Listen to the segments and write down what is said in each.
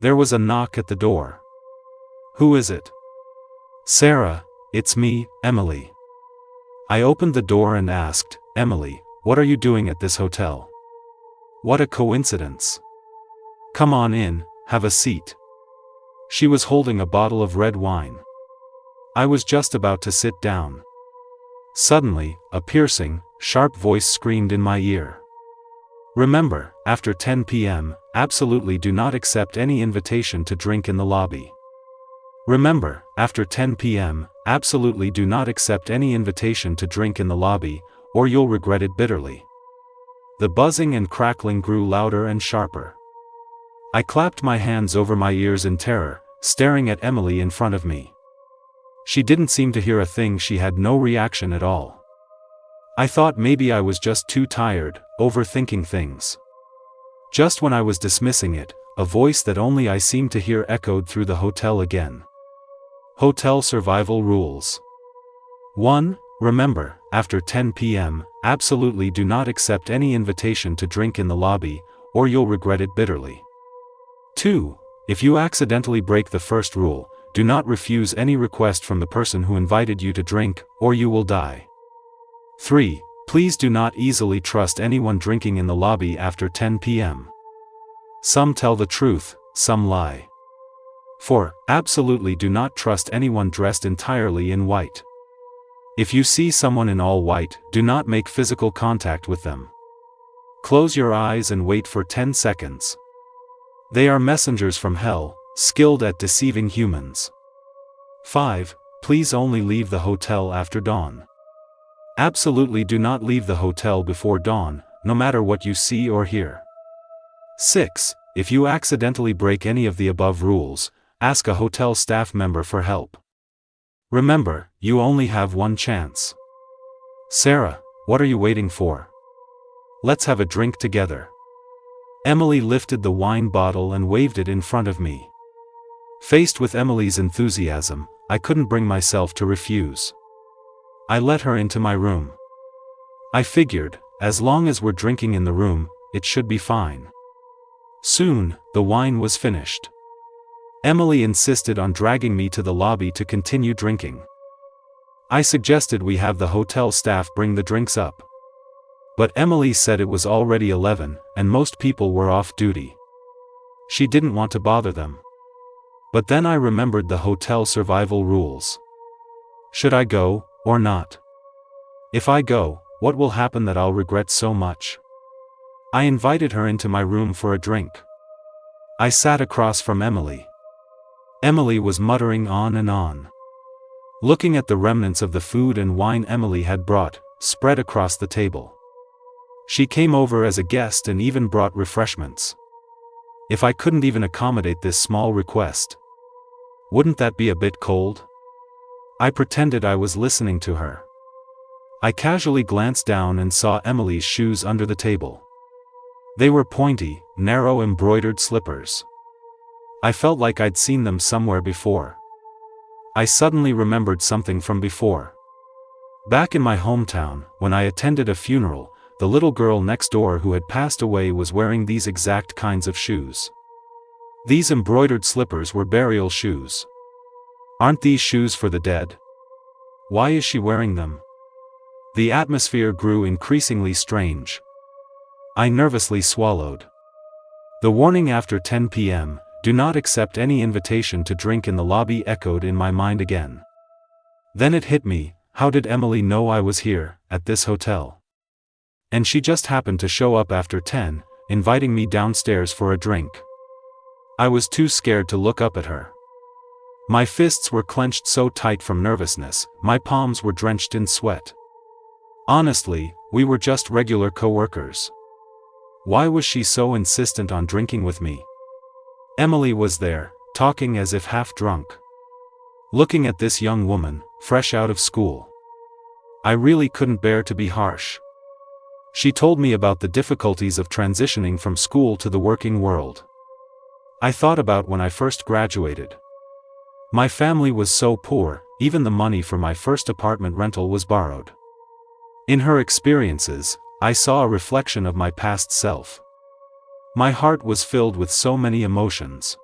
There was a knock at the door. "Who is it?" "Sarah, it's me, Emily." I opened the door and asked, "Emily, what are you doing at this hotel? What a coincidence. Come on in, have a seat." She was holding a bottle of red wine. I was just about to sit down. Suddenly, a piercing, sharp voice screamed in my ear. "Remember, after 10 p.m., absolutely do not accept any invitation to drink in the lobby. Remember, after 10 p.m., absolutely do not accept any invitation to drink in the lobby, or you'll regret it bitterly." The buzzing and crackling grew louder and sharper. I clapped my hands over my ears in terror, staring at Emily in front of me. She didn't seem to hear a thing. She had no reaction at all. I thought maybe I was just too tired, overthinking things. Just when I was dismissing it, a voice that only I seemed to hear echoed through the hotel again. Hotel survival rules. 1. Remember, after 10 p.m., absolutely do not accept any invitation to drink in the lobby, or you'll regret it bitterly. 2. If you accidentally break the first rule, do not refuse any request from the person who invited you to drink, or you will die. 3. Please do not easily trust anyone drinking in the lobby after 10 p.m. Some tell the truth, some lie. 4. Absolutely do not trust anyone dressed entirely in white. If you see someone in all white, do not make physical contact with them. Close your eyes and wait for 10 seconds. They are messengers from hell, skilled at deceiving humans. 5. Please only leave the hotel after dawn. Absolutely do not leave the hotel before dawn, no matter what you see or hear. 6. If you accidentally break any of the above rules, ask a hotel staff member for help. Remember, you only have one chance. Sarah, what are you waiting for? Let's have a drink together. Emily lifted the wine bottle and waved it in front of me. Faced with Emily's enthusiasm, I couldn't bring myself to refuse. I let her into my room. I figured, as long as we're drinking in the room, it should be fine. Soon, the wine was finished. Emily insisted on dragging me to the lobby to continue drinking. I suggested we have the hotel staff bring the drinks up. But Emily said it was already 11, and most people were off duty. She didn't want to bother them. But then I remembered the hotel survival rules. Should I go, or not? If I go, what will happen that I'll regret so much? I invited her into my room for a drink. I sat across from Emily. Emily was muttering on and on. Looking at the remnants of the food and wine Emily had brought, spread across the table. She came over as a guest and even brought refreshments. If I couldn't even accommodate this small request, wouldn't that be a bit cold? I pretended I was listening to her. I casually glanced down and saw Emily's shoes under the table. They were pointy, narrow embroidered slippers. I felt like I'd seen them somewhere before. I suddenly remembered something from before. Back in my hometown, when I attended a funeral, the little girl next door who had passed away was wearing these exact kinds of shoes. These embroidered slippers were burial shoes. Aren't these shoes for the dead? Why is she wearing them? The atmosphere grew increasingly strange. I nervously swallowed. The warning after 10 p.m., do not accept any invitation to drink in the lobby, echoed in my mind again. Then it hit me, how did Emily know I was here, at this hotel? And she just happened to show up after 10, inviting me downstairs for a drink. I was too scared to look up at her. My fists were clenched so tight from nervousness, my palms were drenched in sweat. Honestly, we were just regular co-workers. Why was she so insistent on drinking with me? Emily was there, talking as if half drunk. Looking at this young woman, fresh out of school. I really couldn't bear to be harsh. She told me about the difficulties of transitioning from school to the working world. I thought about when I first graduated. My family was so poor, even the money for my first apartment rental was borrowed. In her experiences, I saw a reflection of my past self. My heart was filled with so many emotions.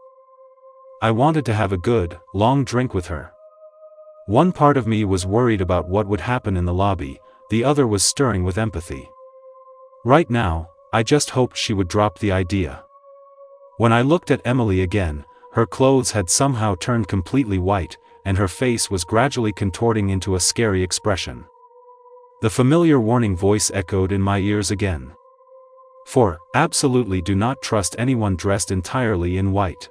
I wanted to have a good, long drink with her. One part of me was worried about what would happen in the lobby, the other was stirring with empathy. Right now, I just hoped she would drop the idea. When I looked at Emily again, her clothes had somehow turned completely white, and her face was gradually contorting into a scary expression. The familiar warning voice echoed in my ears again. Absolutely do not trust anyone dressed entirely in white.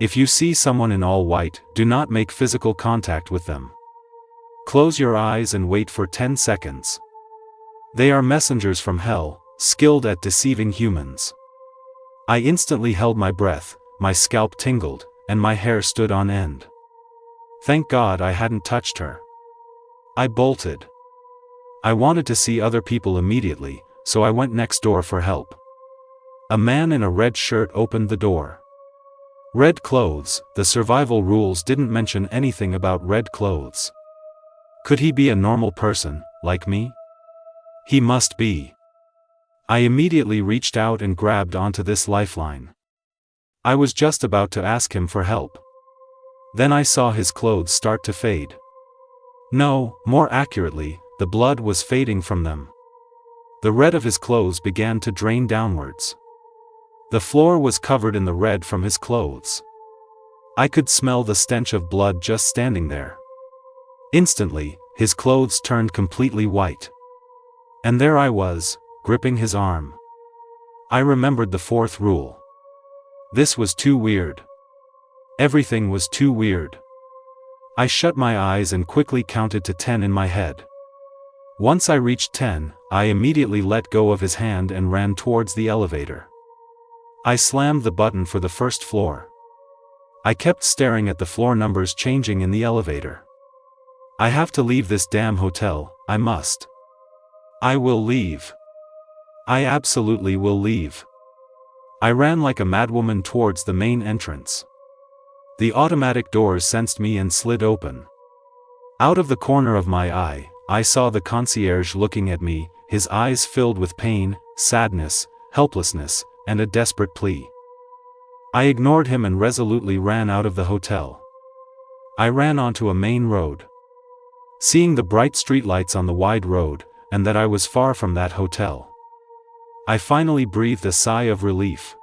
If you see someone in all white, do not make physical contact with them. Close your eyes and wait for 10 seconds. They are messengers from hell, skilled at deceiving humans. I instantly held my breath, my scalp tingled, and my hair stood on end. Thank God I hadn't touched her. I bolted. I wanted to see other people immediately, so I went next door for help. A man in a red shirt opened the door. Red clothes, the survival rules didn't mention anything about red clothes. Could he be a normal person, like me? He must be. I immediately reached out and grabbed onto this lifeline. I was just about to ask him for help. Then I saw his clothes start to fade. No, more accurately, the blood was fading from them. The red of his clothes began to drain downwards. The floor was covered in the red from his clothes. I could smell the stench of blood just standing there. Instantly, his clothes turned completely white. And there I was, gripping his arm. I remembered the fourth rule. This was too weird. Everything was too weird. I shut my eyes and quickly counted to 10 in my head. Once I reached 10, I immediately let go of his hand and ran towards the elevator. I slammed the button for the first floor. I kept staring at the floor numbers changing in the elevator. I have to leave this damn hotel, I must. I will leave. I absolutely will leave. I ran like a madwoman towards the main entrance. The automatic doors sensed me and slid open. Out of the corner of my eye, I saw the concierge looking at me, his eyes filled with pain, sadness, helplessness, and a desperate plea. I ignored him and resolutely ran out of the hotel. I ran onto a main road. Seeing the bright streetlights on the wide road, and that I was far from that hotel, I finally breathed a sigh of relief.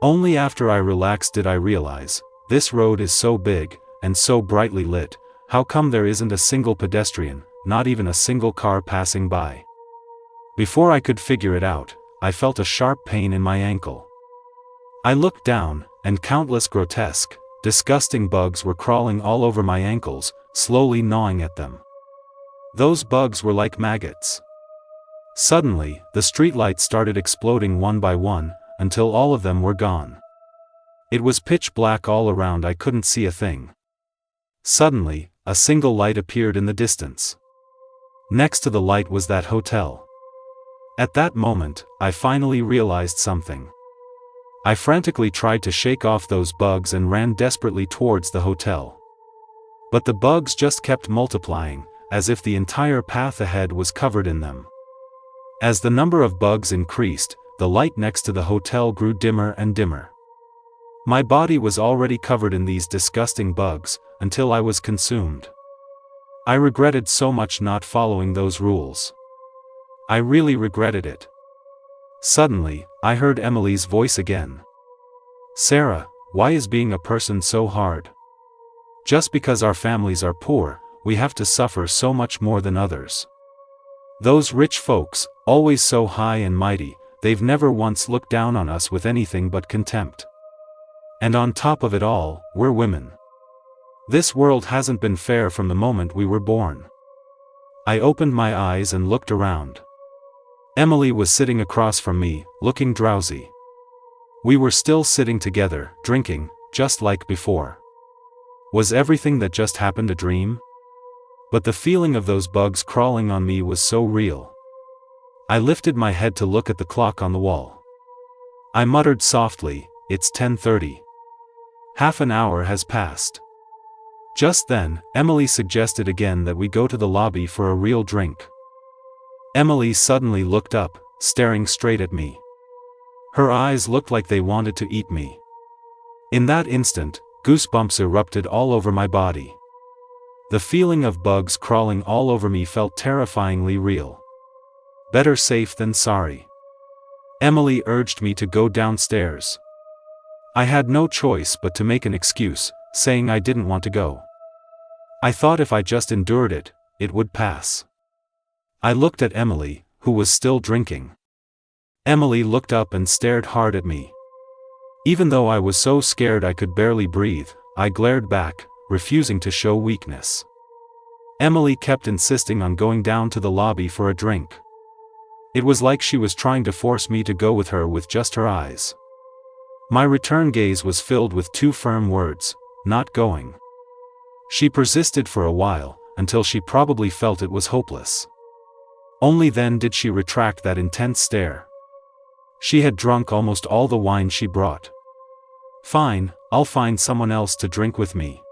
Only after I relaxed did I realize, this road is so big, and so brightly lit, how come there isn't a single pedestrian, not even a single car passing by? Before I could figure it out, I felt a sharp pain in my ankle. I looked down, and countless grotesque, disgusting bugs were crawling all over my ankles, slowly gnawing at them. Those bugs were like maggots. Suddenly, the streetlights started exploding one by one, until all of them were gone. It was pitch black all around, I couldn't see a thing. Suddenly, a single light appeared in the distance. Next to the light was that hotel. At that moment, I finally realized something. I frantically tried to shake off those bugs and ran desperately towards the hotel. But the bugs just kept multiplying, as if the entire path ahead was covered in them. As the number of bugs increased, the light next to the hotel grew dimmer and dimmer. My body was already covered in these disgusting bugs, until I was consumed. I regretted so much not following those rules. I really regretted it. Suddenly, I heard Emily's voice again. Sarah, why is being a person so hard? Just because our families are poor, we have to suffer so much more than others. Those rich folks, always so high and mighty, they've never once looked down on us with anything but contempt. And on top of it all, we're women. This world hasn't been fair from the moment we were born. I opened my eyes and looked around. Emily was sitting across from me, looking drowsy. We were still sitting together, drinking, just like before. Was everything that just happened a dream? But the feeling of those bugs crawling on me was so real. I lifted my head to look at the clock on the wall. I muttered softly, "It's 10:30. Half an hour has passed." Just then, Emily suggested again that we go to the lobby for a real drink. Emily suddenly looked up, staring straight at me. Her eyes looked like they wanted to eat me. In that instant, Goosebumps erupted all over my body. The feeling of bugs crawling all over me felt terrifyingly real. Better safe than sorry. Emily urged me to go downstairs. I had no choice but to make an excuse, saying I didn't want to go. I thought if I just endured it, it would pass. I looked at Emily, who was still drinking. Emily looked up and stared hard at me. Even though I was so scared I could barely breathe, I glared back, refusing to show weakness. Emily kept insisting on going down to the lobby for a drink. It was like she was trying to force me to go with her with just her eyes. My return gaze was filled with two firm words: not going. She persisted for a while, until she probably felt it was hopeless. Only then did she retract that intense stare. She had drunk almost all the wine she brought. Fine, I'll find someone else to drink with me.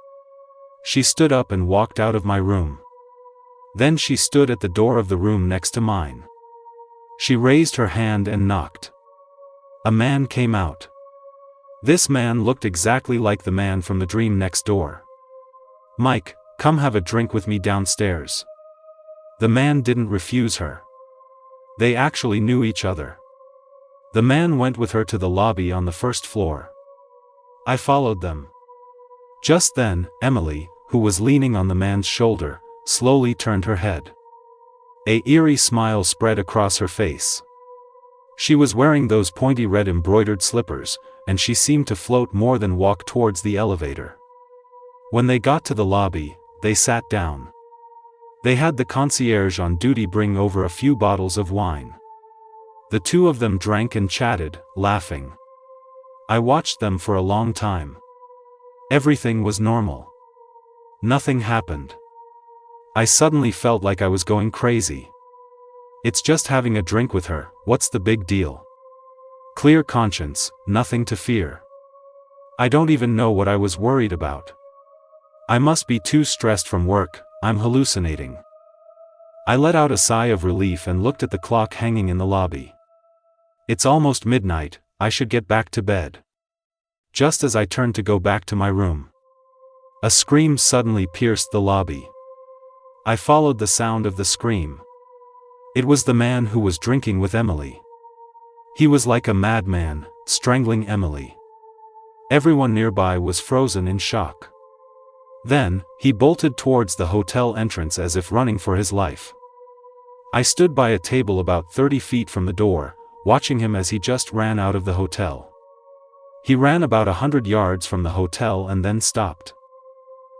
She stood up and walked out of my room. Then she stood at the door of the room next to mine. She raised her hand and knocked. A man came out. This man looked exactly like the man from the dream next door. "Mike, come have a drink with me downstairs." The man didn't refuse her. They actually knew each other. The man went with her to the lobby on the first floor. I followed them. Just then, Emily, who was leaning on the man's shoulder, slowly turned her head. An eerie smile spread across her face. She was wearing those pointy red embroidered slippers, and she seemed to float more than walk towards the elevator. When they got to the lobby, they sat down. They had the concierge on duty bring over a few bottles of wine. The two of them drank and chatted, laughing. I watched them for a long time. Everything was normal. Nothing happened. I suddenly felt like I was going crazy. It's just having a drink with her, what's the big deal? Clear conscience, nothing to fear. I don't even know what I was worried about. I must be too stressed from work, I'm hallucinating. I let out a sigh of relief and looked at the clock hanging in the lobby. It's almost midnight, I should get back to bed. Just as I turned to go back to my room, a scream suddenly pierced the lobby. I followed the sound of the scream. It was the man who was drinking with Emily. He was like a madman, strangling Emily. Everyone nearby was frozen in shock. Then, he bolted towards the hotel entrance as if running for his life. I stood by a table about 30 feet from the door, watching him as he just ran out of the hotel. He ran about 100 yards from the hotel and then stopped.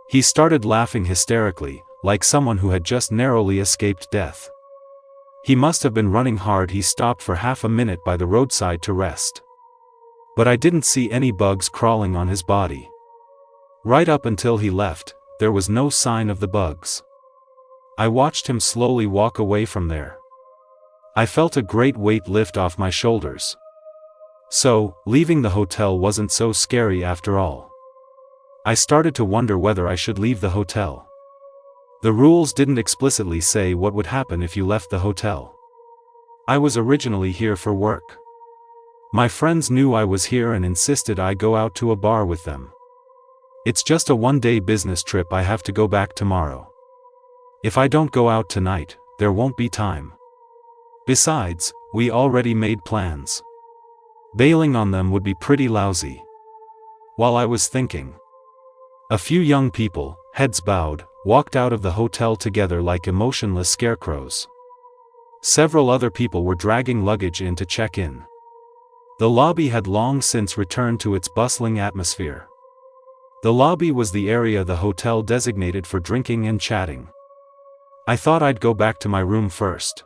He started laughing hysterically, like someone who had just narrowly escaped death. He must have been running hard. He stopped for half a minute by the roadside to rest. But I didn't see any bugs crawling on his body. Right up until he left, there was no sign of the bugs. I watched him slowly walk away from there. I felt a great weight lift off my shoulders. So, leaving the hotel wasn't so scary after all. I started to wonder whether I should leave the hotel. The rules didn't explicitly say what would happen if you left the hotel. I was originally here for work. My friends knew I was here and insisted I go out to a bar with them. It's just a one-day business trip. I have to go back tomorrow. If I don't go out tonight, there won't be time. Besides, we already made plans. Bailing on them would be pretty lousy. While I was thinking, a few young people, heads bowed, walked out of the hotel together like emotionless scarecrows. Several other people were dragging luggage in to check in. The lobby had long since returned to its bustling atmosphere. The lobby was the area the hotel designated for drinking and chatting. I thought I'd go back to my room first.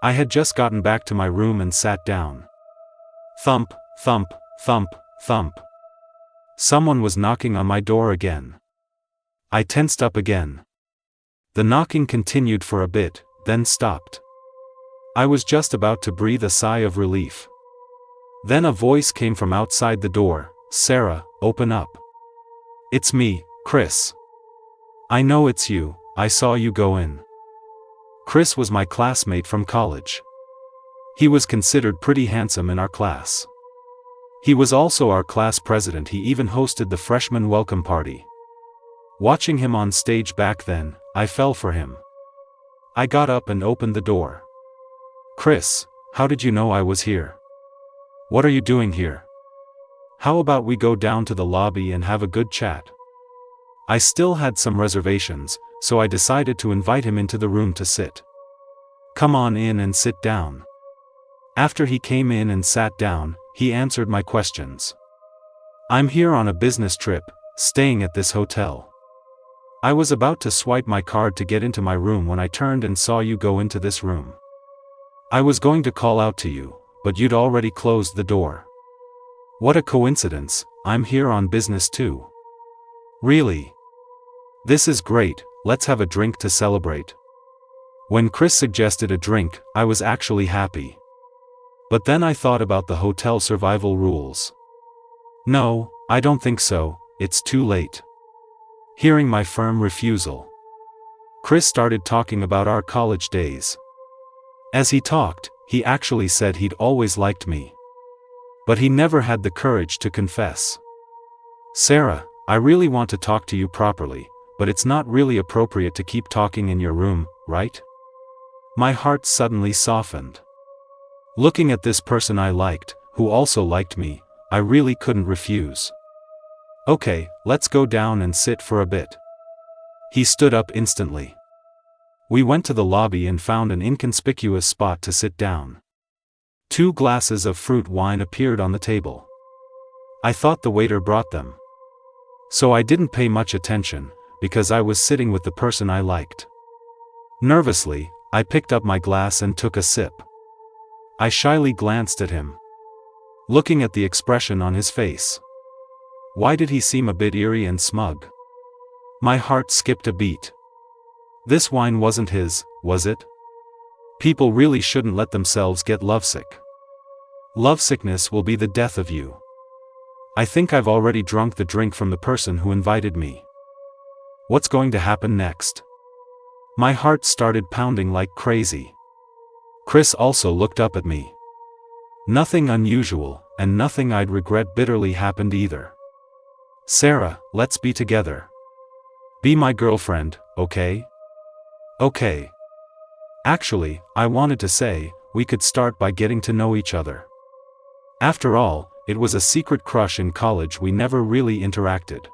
I had just gotten back to my room and sat down. Thump, thump, thump, thump. Someone was knocking on my door again. I tensed up again. The knocking continued for a bit, then stopped. I was just about to breathe a sigh of relief. Then a voice came from outside the door. "Sarah, open up. It's me, Chris. I know it's you, I saw you go in." Chris was my classmate from college. He was considered pretty handsome in our class. He was also our class president. He even hosted the freshman welcome party. Watching him on stage back then, I fell for him. I got up and opened the door. "Chris, how did you know I was here? What are you doing here? How about we go down to the lobby and have a good chat?" I still had some reservations, so I decided to invite him into the room to sit. "Come on in and sit down." After he came in and sat down, he answered my questions. "I'm here on a business trip, staying at this hotel." I was about to swipe my card to get into my room when I turned and saw you go into this room. I was going to call out to you, but you'd already closed the door. What a coincidence, I'm here on business too. Really? This is great, let's have a drink to celebrate. When Chris suggested a drink, I was actually happy. But then I thought about the hotel survival rules. "No, I don't think so, it's too late." Hearing my firm refusal, Chris started talking about our college days. As he talked, he actually said he'd always liked me. But he never had the courage to confess. "Sarah, I really want to talk to you properly, but it's not really appropriate to keep talking in your room, right?" My heart suddenly softened. Looking at this person I liked, who also liked me, I really couldn't refuse. "Okay, let's go down and sit for a bit." He stood up instantly. We went to the lobby and found an inconspicuous spot to sit down. 2 glasses of fruit wine appeared on the table. I thought the waiter brought them. So I didn't pay much attention, because I was sitting with the person I liked. Nervously, I picked up my glass and took a sip. I shyly glanced at him, looking at the expression on his face. Why did he seem a bit eerie and smug? My heart skipped a beat. This wine wasn't his, was it? People really shouldn't let themselves get lovesick. Lovesickness will be the death of you. I think I've already drunk the drink from the person who invited me. What's going to happen next? My heart started pounding like crazy. Chris also looked up at me. Nothing unusual, and nothing I'd regret bitterly happened either. "Sarah, let's be together. Be my girlfriend, okay?" "Okay." Actually, I wanted to say, we could start by getting to know each other. After all, it was a secret crush in college. We never really interacted.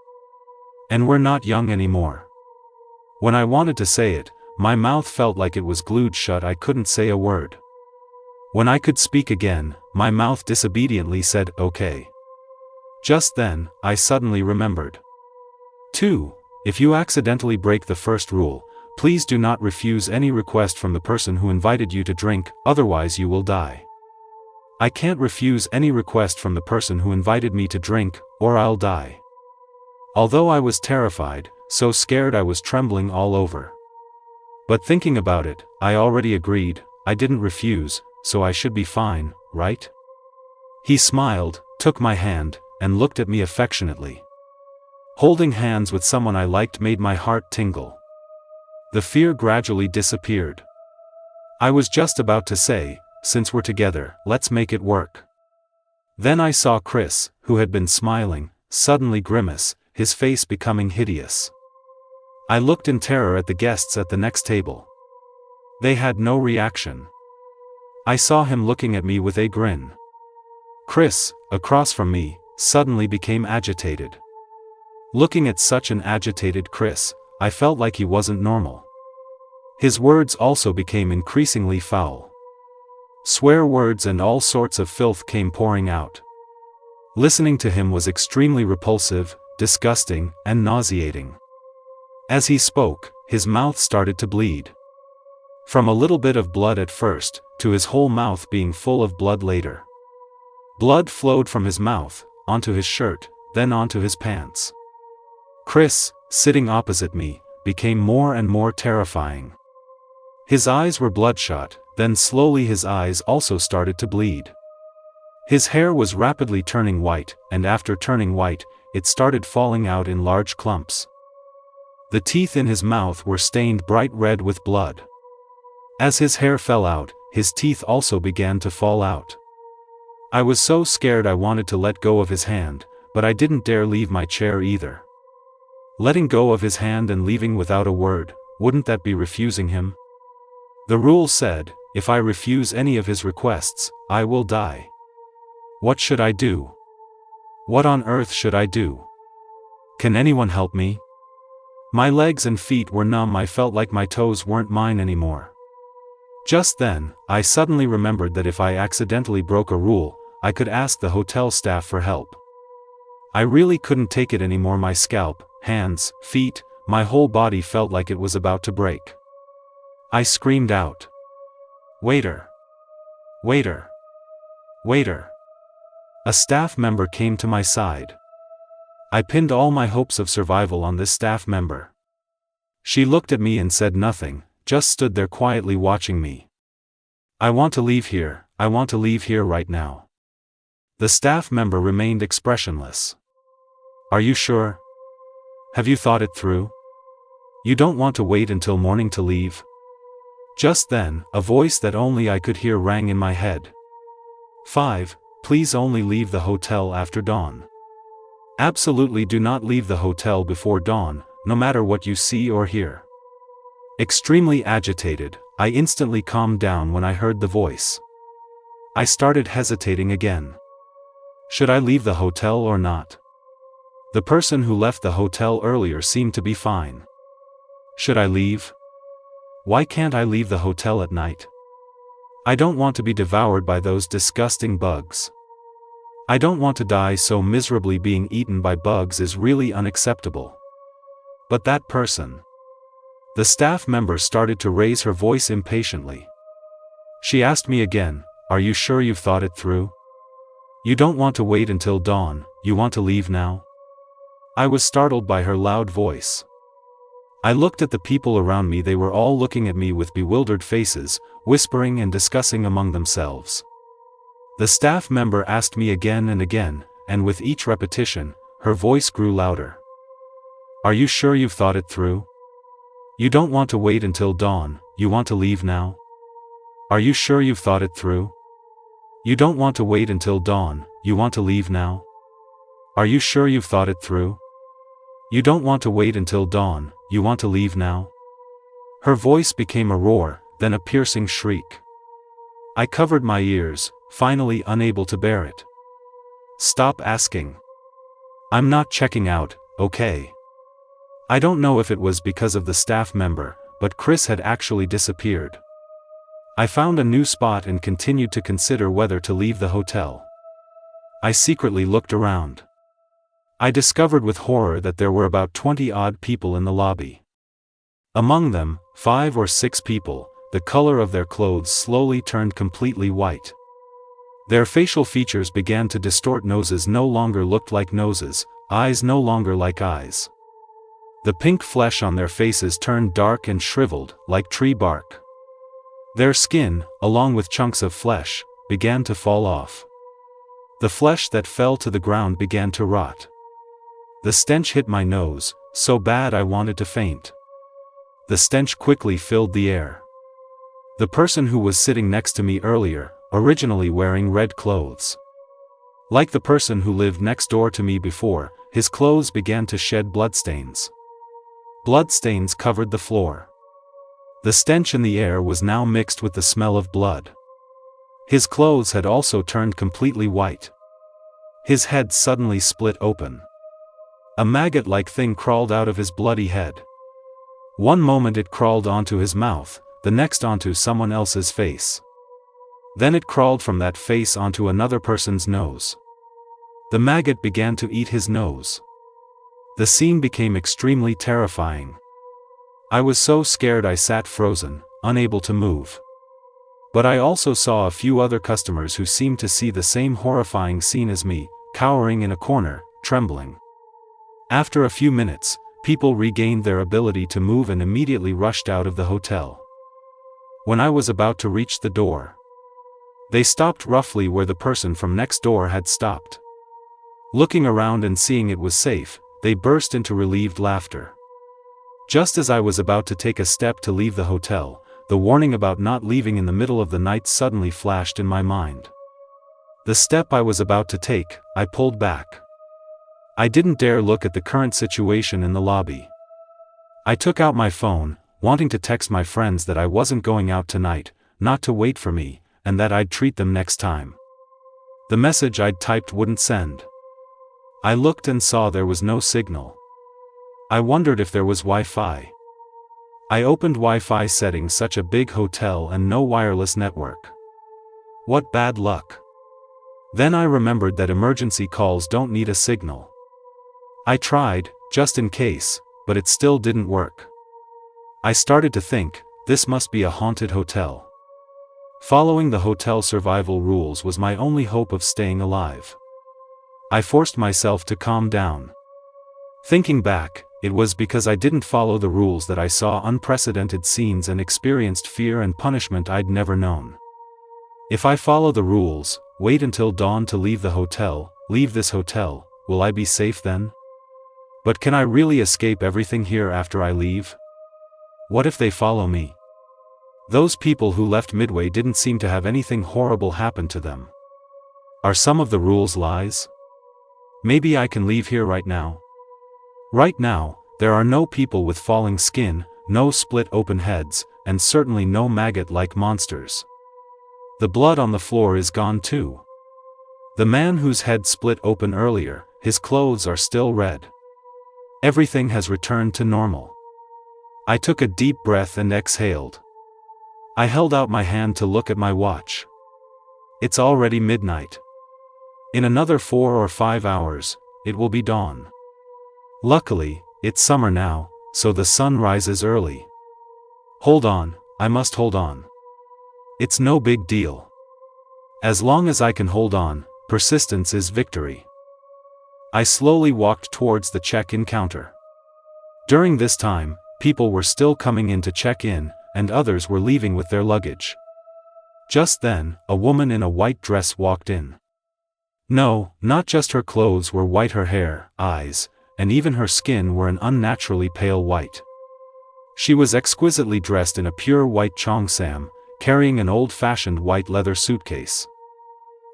And we're not young anymore. When I wanted to say it, my mouth felt like it was glued shut. I couldn't say a word. When I could speak again, my mouth disobediently said, "Okay." Just then, I suddenly remembered. 2. If you accidentally break the first rule, please do not refuse any request from the person who invited you to drink, otherwise you will die. I can't refuse any request from the person who invited me to drink, or I'll die. Although I was terrified, so scared I was trembling all over. But thinking about it, I already agreed, I didn't refuse, so I should be fine, right? He smiled, took my hand, and looked at me affectionately. Holding hands with someone I liked made my heart tingle. The fear gradually disappeared. I was just about to say, "Since we're together, let's make it work." Then I saw Chris, who had been smiling, suddenly grimace, his face becoming hideous. I looked in terror at the guests at the next table. They had no reaction. I saw him looking at me with a grin. Chris, across from me, suddenly became agitated. Looking at such an agitated Chris, I felt like he wasn't normal. His words also became increasingly foul. Swear words and all sorts of filth came pouring out. Listening to him was extremely repulsive, disgusting, and nauseating. As he spoke, his mouth started to bleed. From a little bit of blood at first, to his whole mouth being full of blood later. Blood flowed from his mouth, onto his shirt, then onto his pants. Chris, sitting opposite me, became more and more terrifying. His eyes were bloodshot, then slowly his eyes also started to bleed. His hair was rapidly turning white, and after turning white, it started falling out in large clumps. The teeth in his mouth were stained bright red with blood. As his hair fell out, his teeth also began to fall out. I was so scared I wanted to let go of his hand, but I didn't dare leave my chair either. Letting go of his hand and leaving without a word, wouldn't that be refusing him? The rule said, if I refuse any of his requests, I will die. What should I do? What on earth should I do? Can anyone help me? My legs and feet were numb. I felt like my toes weren't mine anymore. Just then, I suddenly remembered that if I accidentally broke a rule, I could ask the hotel staff for help. I really couldn't take it anymore. My scalp, hands, feet, my whole body felt like it was about to break. I screamed out, "Waiter! Waiter! Waiter!" A staff member came to my side. I pinned all my hopes of survival on this staff member. She looked at me and said nothing, just stood there quietly watching me. "I want to leave here, I want to leave here right now." The staff member remained expressionless. "Are you sure? Have you thought it through? You don't want to wait until morning to leave?" Just then, a voice that only I could hear rang in my head. 5. Please only leave the hotel after dawn. Absolutely do not leave the hotel before dawn, no matter what you see or hear. Extremely agitated, I instantly calmed down when I heard the voice. I started hesitating again. Should I leave the hotel or not? The person who left the hotel earlier seemed to be fine. Should I leave? Why can't I leave the hotel at night? I don't want to be devoured by those disgusting bugs. I don't want to die so miserably. Being eaten by bugs is really unacceptable. But that person. The staff member started to raise her voice impatiently. She asked me again, "Are you sure you've thought it through? You don't want to wait until dawn, you want to leave now?" I was startled by her loud voice. I looked at the people around me. They were all looking at me with bewildered faces, whispering and discussing among themselves. The staff member asked me again and again, and with each repetition, her voice grew louder. "Are you sure you've thought it through? You don't want to wait until dawn, you want to leave now? Are you sure you've thought it through? You don't want to wait until dawn, you want to leave now? Are you sure you've thought it through? You don't want to wait until dawn, you want to leave now?" Her voice became a roar, then a piercing shriek. I covered my ears, finally unable to bear it. "Stop asking. I'm not checking out, okay?" I don't know if it was because of the staff member, but Chris had actually disappeared. I found a new spot and continued to consider whether to leave the hotel. I secretly looked around. I discovered with horror that there were about 20 odd people in the lobby. Among them, 5 or 6 people, the color of their clothes slowly turned completely white. Their facial features began to distort. Noses no longer looked like noses, eyes no longer like eyes. The pink flesh on their faces turned dark and shriveled, like tree bark. Their skin, along with chunks of flesh, began to fall off. The flesh that fell to the ground began to rot. The stench hit my nose, so bad I wanted to faint. The stench quickly filled the air. The person who was sitting next to me earlier, originally wearing red clothes. Like the person who lived next door to me before, his clothes began to shed bloodstains. Bloodstains covered the floor. The stench in the air was now mixed with the smell of blood. His clothes had also turned completely white. His head suddenly split open. A maggot-like thing crawled out of his bloody head. One moment it crawled onto his mouth, the next onto someone else's face. Then it crawled from that face onto another person's nose. The maggot began to eat his nose. The scene became extremely terrifying. I was so scared I sat frozen, unable to move. But I also saw a few other customers who seemed to see the same horrifying scene as me, cowering in a corner, trembling. After a few minutes, people regained their ability to move and immediately rushed out of the hotel. When I was about to reach the door, they stopped roughly where the person from next door had stopped. Looking around and seeing it was safe, they burst into relieved laughter. Just as I was about to take a step to leave the hotel, the warning about not leaving in the middle of the night suddenly flashed in my mind. The step I was about to take, I pulled back. I didn't dare look at the current situation in the lobby. I took out my phone, wanting to text my friends that I wasn't going out tonight, not to wait for me, and that I'd treat them next time. The message I'd typed wouldn't send. I looked and saw there was no signal. I wondered if there was Wi-Fi. I opened Wi-Fi settings, such a big hotel and no wireless network. What bad luck. Then I remembered that emergency calls don't need a signal. I tried, just in case, but it still didn't work. I started to think, this must be a haunted hotel. Following the hotel survival rules was my only hope of staying alive. I forced myself to calm down. Thinking back, it was because I didn't follow the rules that I saw unprecedented scenes and experienced fear and punishment I'd never known. If I follow the rules, wait until dawn to leave the hotel, leave this hotel, will I be safe then? But can I really escape everything here after I leave? What if they follow me? Those people who left Midway didn't seem to have anything horrible happen to them. Are some of the rules lies? Maybe I can leave here right now. Right now, there are no people with falling skin, no split open heads, and certainly no maggot-like monsters. The blood on the floor is gone too. The man whose head split open earlier, his clothes are still red. Everything has returned to normal. I took a deep breath and exhaled. I held out my hand to look at my watch. It's already midnight. In another 4 or 5 hours, it will be dawn. Luckily, it's summer now, so the sun rises early. Hold on, I must hold on. It's no big deal. As long as I can hold on, persistence is victory. I slowly walked towards the check-in counter. During this time, people were still coming in to check in, and others were leaving with their luggage. Just then, a woman in a white dress walked in. No, not just her clothes were white, her hair, eyes, and even her skin were an unnaturally pale white. She was exquisitely dressed in a pure white cheongsam, carrying an old-fashioned white leather suitcase.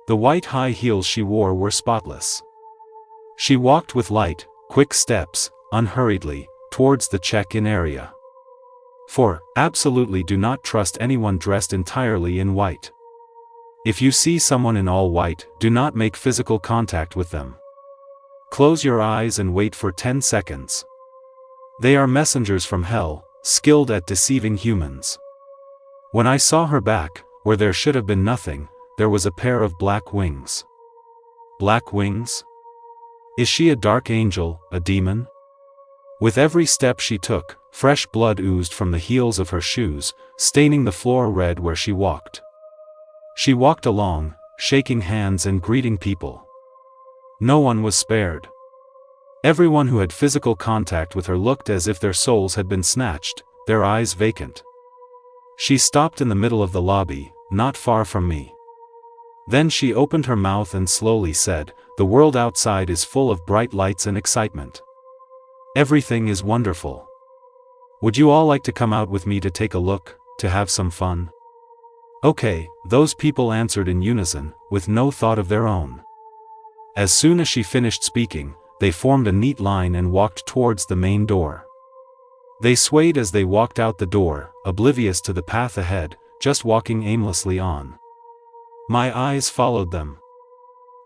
The white high heels she wore were spotless. She walked with light, quick steps, unhurriedly, towards the check-in area. For, absolutely do not trust anyone dressed entirely in white. If you see someone in all white, do not make physical contact with them. Close your eyes and wait for 10 seconds. They are messengers from hell, skilled at deceiving humans. When I saw her back, where there should have been nothing, there was a pair of black wings. Black wings? Is she a dark angel, a demon? With every step she took, fresh blood oozed from the heels of her shoes, staining the floor red where she walked. She walked along, shaking hands and greeting people. No one was spared. Everyone who had physical contact with her looked as if their souls had been snatched, their eyes vacant. She stopped in the middle of the lobby, not far from me. Then she opened her mouth and slowly said, "The world outside is full of bright lights and excitement. Everything is wonderful. Would you all like to come out with me to take a look, to have some fun?" Okay, those people answered in unison, with no thought of their own. As soon as she finished speaking, they formed a neat line and walked towards the main door. They swayed as they walked out the door, oblivious to the path ahead, just walking aimlessly on. My eyes followed them.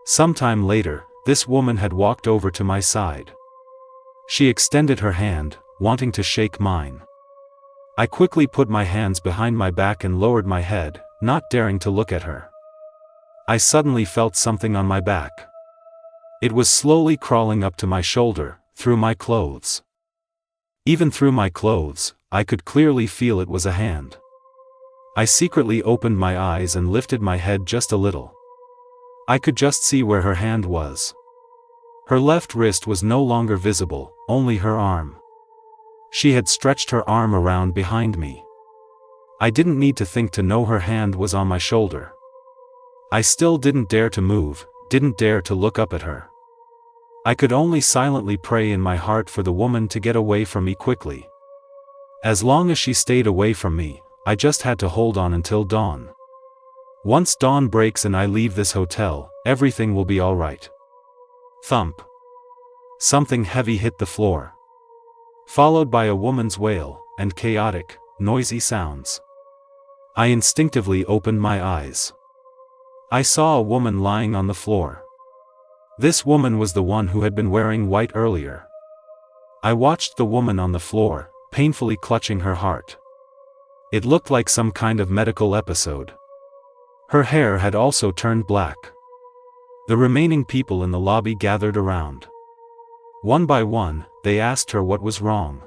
Sometime later, this woman had walked over to my side. She extended her hand, wanting to shake mine. I quickly put my hands behind my back and lowered my head, not daring to look at her. I suddenly felt something on my back. It was slowly crawling up to my shoulder, through my clothes. Even through my clothes, I could clearly feel it was a hand. I secretly opened my eyes and lifted my head just a little. I could just see where her hand was. Her left wrist was no longer visible, only her arm. She had stretched her arm around behind me. I didn't need to think to know her hand was on my shoulder. I still didn't dare to move, didn't dare to look up at her. I could only silently pray in my heart for the woman to get away from me quickly. As long as she stayed away from me, I just had to hold on until dawn. Once dawn breaks and I leave this hotel, everything will be alright. Thump. Something heavy hit the floor, followed by a woman's wail, and chaotic, noisy sounds. I instinctively opened my eyes. I saw a woman lying on the floor. This woman was the one who had been wearing white earlier. I watched the woman on the floor, painfully clutching her heart. It looked like some kind of medical episode. Her hair had also turned black. The remaining people in the lobby gathered around. One by one, they asked her what was wrong.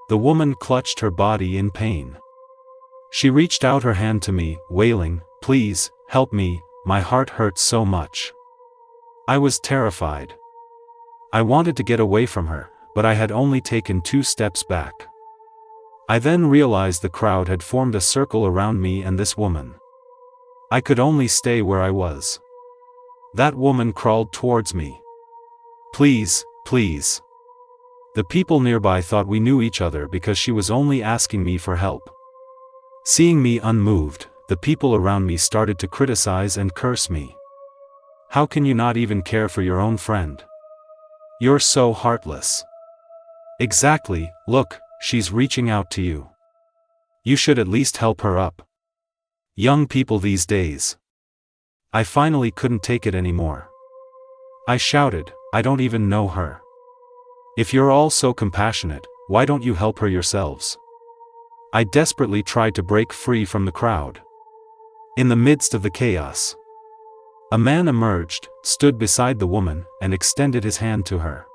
The woman clutched her body in pain. She reached out her hand to me, wailing, "Please, help me, my heart hurts so much." I was terrified. I wanted to get away from her, but I had only taken 2 steps back. I then realized the crowd had formed a circle around me and this woman. I could only stay where I was. That woman crawled towards me. "Please, please." The people nearby thought we knew each other because she was only asking me for help. Seeing me unmoved, the people around me started to criticize and curse me. "How can you not even care for your own friend? You're so heartless." "Exactly, look, she's reaching out to you. You should at least help her up. Young people these days." I finally couldn't take it anymore. I shouted, "I don't even know her. If you're all so compassionate, why don't you help her yourselves?" I desperately tried to break free from the crowd. In the midst of the chaos, a man emerged, stood beside the woman, and extended his hand to her.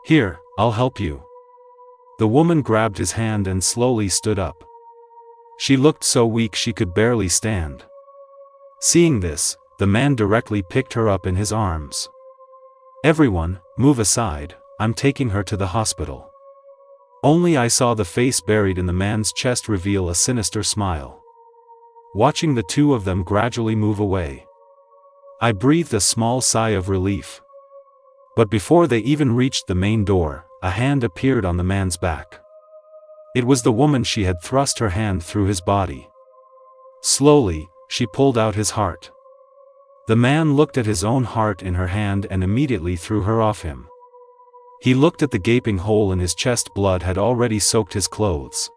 "Here, I'll help you." The woman grabbed his hand and slowly stood up. She looked so weak she could barely stand. Seeing this, the man directly picked her up in his arms. "Everyone, move aside, I'm taking her to the hospital." Only I saw the face buried in the man's chest reveal a sinister smile. Watching the 2 of them gradually move away, I breathed a small sigh of relief. But before they even reached the main door, a hand appeared on the man's back. It was the woman. She had thrust her hand through his body. Slowly, she pulled out his heart. The man looked at his own heart in her hand and immediately threw her off him. He looked at the gaping hole in his chest. Blood had already soaked his clothes.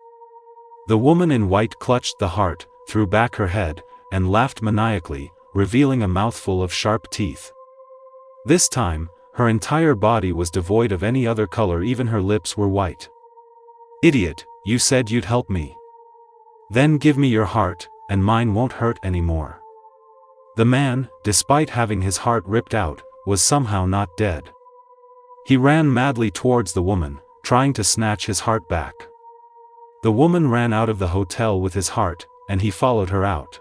The woman in white clutched the heart, threw back her head, and laughed maniacally, revealing a mouthful of sharp teeth. This time, her entire body was devoid of any other color. Even her lips were white. "Idiot, you said you'd help me. Then give me your heart, and mine won't hurt anymore." The man, despite having his heart ripped out, was somehow not dead. He ran madly towards the woman, trying to snatch his heart back. The woman ran out of the hotel with his heart, and he followed her out.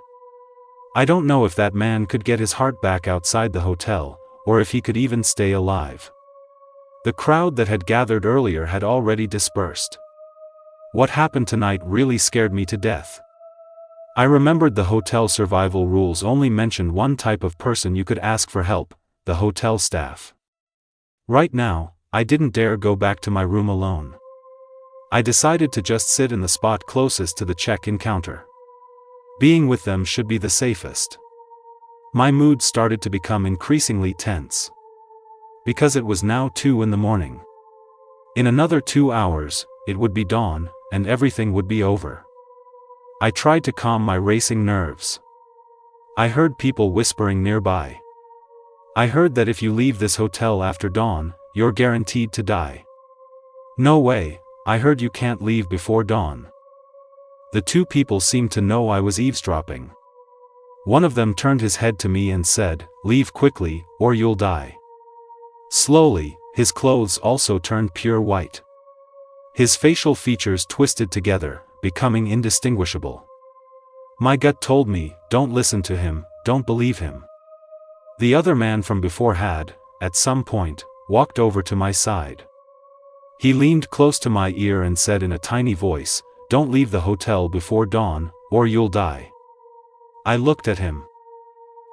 I don't know if that man could get his heart back outside the hotel, or if he could even stay alive. The crowd that had gathered earlier had already dispersed. What happened tonight really scared me to death. I remembered the hotel survival rules only mentioned one type of person you could ask for help: the hotel staff. Right now, I didn't dare go back to my room alone. I decided to just sit in the spot closest to the check-in counter. Being with them should be the safest. My mood started to become increasingly tense. Because it was now 2 in the morning. In another 2 hours, it would be dawn, and everything would be over. I tried to calm my racing nerves. I heard people whispering nearby. I heard that if you leave this hotel after dawn, you're guaranteed to die. No way, I heard you can't leave before dawn. The 2 people seemed to know I was eavesdropping. One of them turned his head to me and said, "Leave quickly, or you'll die." Slowly, his clothes also turned pure white. His facial features twisted together, becoming indistinguishable. My gut told me, don't listen to him, don't believe him. The other man from before had, at some point, walked over to my side. He leaned close to my ear and said in a tiny voice, "Don't leave the hotel before dawn, or you'll die." I looked at him.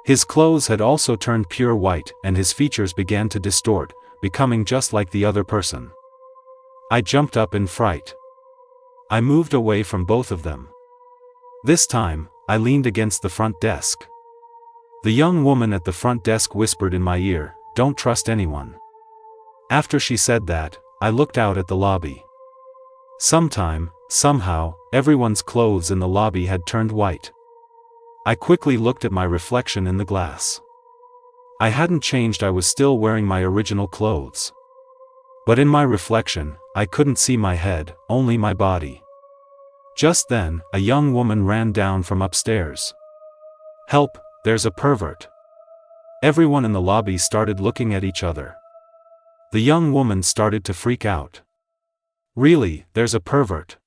His clothes had also turned pure white and his features began to distort, becoming just like the other person. I jumped up in fright. I moved away from both of them. This time, I leaned against the front desk. The young woman at the front desk whispered in my ear, "Don't trust anyone." After she said that, I looked out at the lobby. Somehow, everyone's clothes in the lobby had turned white. I quickly looked at my reflection in the glass. I hadn't changed, I was still wearing my original clothes. But in my reflection, I couldn't see my head, only my body. Just then, a young woman ran down from upstairs. "Help, there's a pervert." Everyone in the lobby started looking at each other. The young woman started to freak out. "Really, there's a pervert.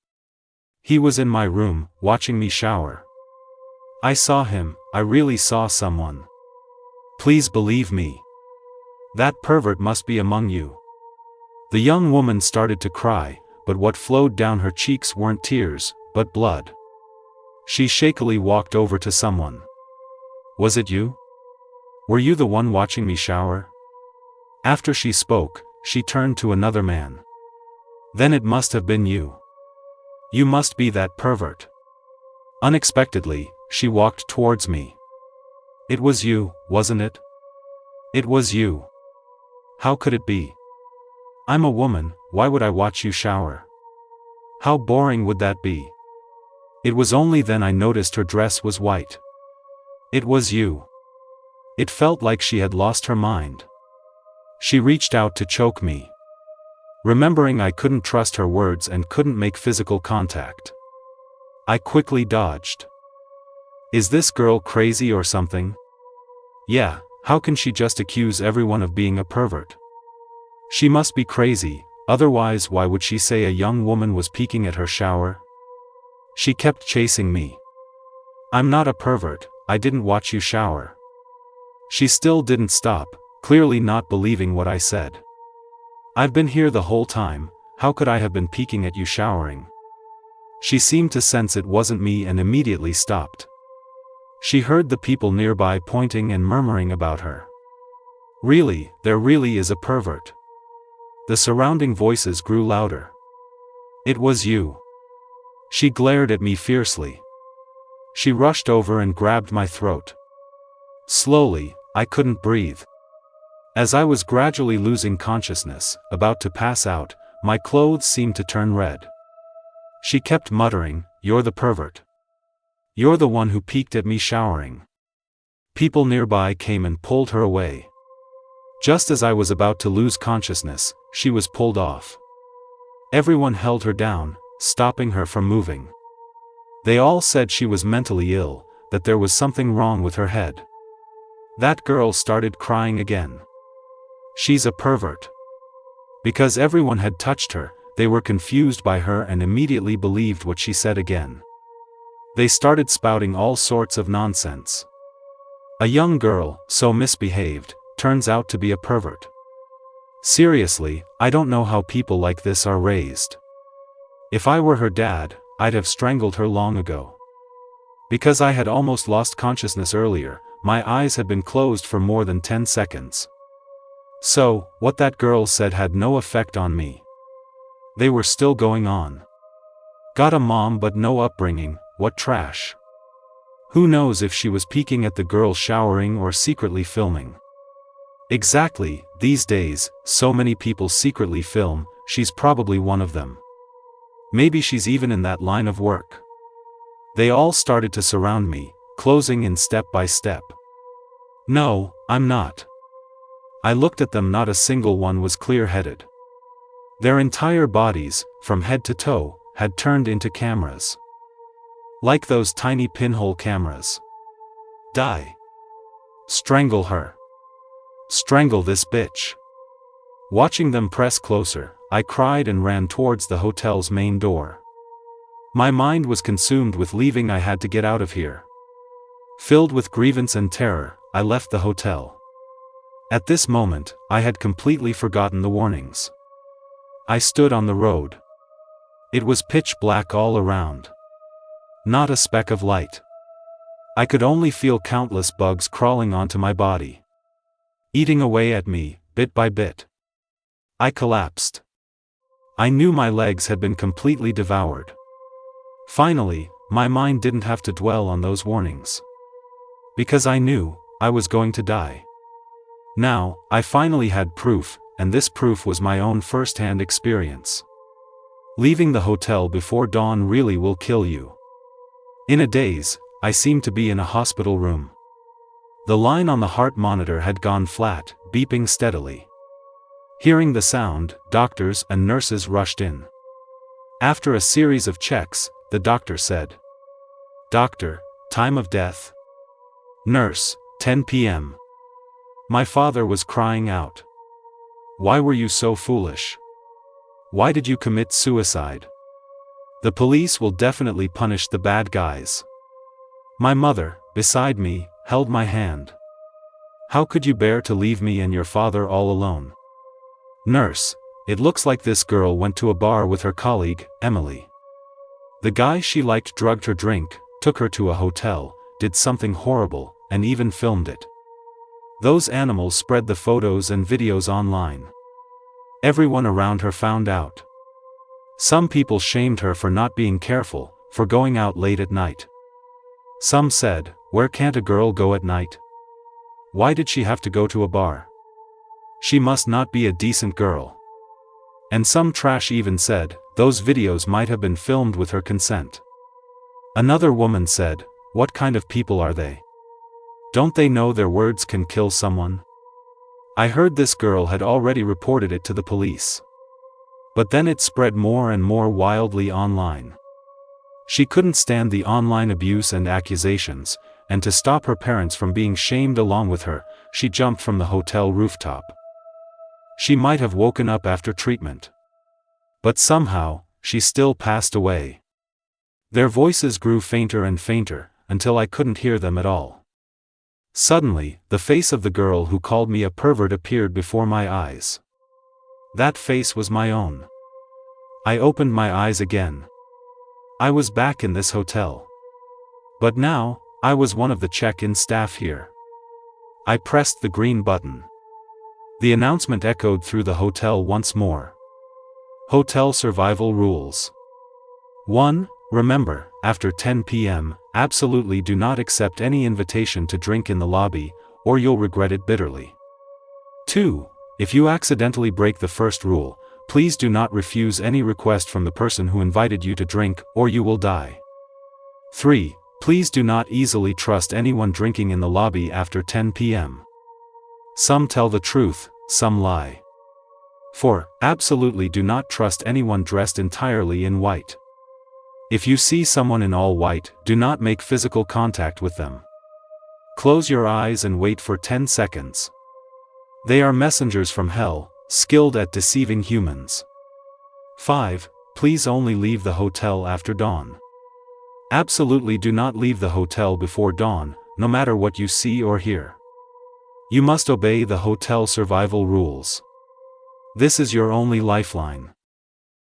He was in my room, watching me shower. I saw him, I really saw someone. Please believe me. That pervert must be among you." The young woman started to cry, but what flowed down her cheeks weren't tears, but blood. She shakily walked over to someone. "Was it you? Were you the one watching me shower?" After she spoke, she turned to another man. "Then it must have been you. You must be that pervert." Unexpectedly, she walked towards me. "It was you, wasn't it? It was you. How could it be? I'm a woman, why would I watch you shower? How boring would that be?" It was only then I noticed her dress was white. It was you. It felt like she had lost her mind. She reached out to choke me. Remembering I couldn't trust her words and couldn't make physical contact, I quickly dodged. Is this girl crazy or something? Yeah, how can she just accuse everyone of being a pervert? She must be crazy, otherwise why would she say a young woman was peeking at her shower? She kept chasing me. "I'm not a pervert, I didn't watch you shower." She still didn't stop, clearly not believing what I said. "I've been here the whole time, how could I have been peeking at you showering?" She seemed to sense it wasn't me and immediately stopped. She heard the people nearby pointing and murmuring about her. "Really, there really is a pervert." The surrounding voices grew louder. "It was you." She glared at me fiercely. She rushed over and grabbed my throat. Slowly, I couldn't breathe. As I was gradually losing consciousness, about to pass out, my clothes seemed to turn red. She kept muttering, "You're the pervert. You're the one who peeked at me showering." People nearby came and pulled her away. Just as I was about to lose consciousness, she was pulled off. Everyone held her down, stopping her from moving. They all said she was mentally ill, that there was something wrong with her head. That girl started crying again. "She's a pervert." Because everyone had touched her, they were confused by her and immediately believed what she said again. They started spouting all sorts of nonsense. A young girl, so misbehaved, turns out to be a pervert. Seriously, I don't know how people like this are raised. If I were her dad, I'd have strangled her long ago. Because I had almost lost consciousness earlier, my eyes had been closed for more than 10 seconds. So, what that girl said had no effect on me. They were still going on. Got a mom but no upbringing, what trash. Who knows if she was peeking at the girl showering or secretly filming. Exactly, these days, so many people secretly film, she's probably one of them. Maybe she's even in that line of work. They all started to surround me, closing in step by step. No, I'm not. I looked at them, not a single one was clear-headed. Their entire bodies, from head to toe, had turned into cameras. Like those tiny pinhole cameras. Die. Strangle her. Strangle this bitch. Watching them press closer, I cried and ran towards the hotel's main door. My mind was consumed with leaving. I had to get out of here. Filled with grievance and terror, I left the hotel. At this moment, I had completely forgotten the warnings. I stood on the road. It was pitch black all around. Not a speck of light. I could only feel countless bugs crawling onto my body, eating away at me, bit by bit. I collapsed. I knew my legs had been completely devoured. Finally, my mind didn't have to dwell on those warnings. Because I knew, I was going to die. Now, I finally had proof, and this proof was my own first-hand experience. Leaving the hotel before dawn really will kill you. In a daze, I seemed to be in a hospital room. The line on the heart monitor had gone flat, beeping steadily. Hearing the sound, doctors and nurses rushed in. After a series of checks, the doctor said, "Doctor, time of death?" Nurse, 10 p.m. My father was crying out. "Why were you so foolish? Why did you commit suicide? The police will definitely punish the bad guys." My mother, beside me, held my hand. "How could you bear to leave me and your father all alone?" Nurse, it looks like this girl went to a bar with her colleague, Emily. The guy she liked drugged her drink, took her to a hotel, did something horrible, and even filmed it. Those animals spread the photos and videos online. Everyone around her found out. Some people shamed her for not being careful, for going out late at night. Some said, "Where can't a girl go at night? Why did she have to go to a bar? She must not be a decent girl." And some trash even said, those videos might have been filmed with her consent. Another woman said, "What kind of people are they? Don't they know their words can kill someone?" I heard this girl had already reported it to the police. But then it spread more and more wildly online. She couldn't stand the online abuse and accusations, and to stop her parents from being shamed along with her, she jumped from the hotel rooftop. She might have woken up after treatment. But somehow, she still passed away. Their voices grew fainter and fainter, until I couldn't hear them at all. Suddenly, the face of the girl who called me a pervert appeared before my eyes. That face was my own. I opened my eyes again. I was back in this hotel. But now, I was one of the check-in staff here. I pressed the green button. The announcement echoed through the hotel once more. Hotel survival rules. 1. Remember, after 10 p.m., absolutely do not accept any invitation to drink in the lobby, or you'll regret it bitterly. 2. If you accidentally break the first rule, please do not refuse any request from the person who invited you to drink, or you will die. 3. Please do not easily trust anyone drinking in the lobby after 10 p.m. Some tell the truth, some lie. 4. Absolutely do not trust anyone dressed entirely in white. If you see someone in all white, do not make physical contact with them. Close your eyes and wait for 10 seconds. They are messengers from hell, skilled at deceiving humans. 5. Please only leave the hotel after dawn. Absolutely do not leave the hotel before dawn, no matter what you see or hear. You must obey the hotel survival rules. This is your only lifeline.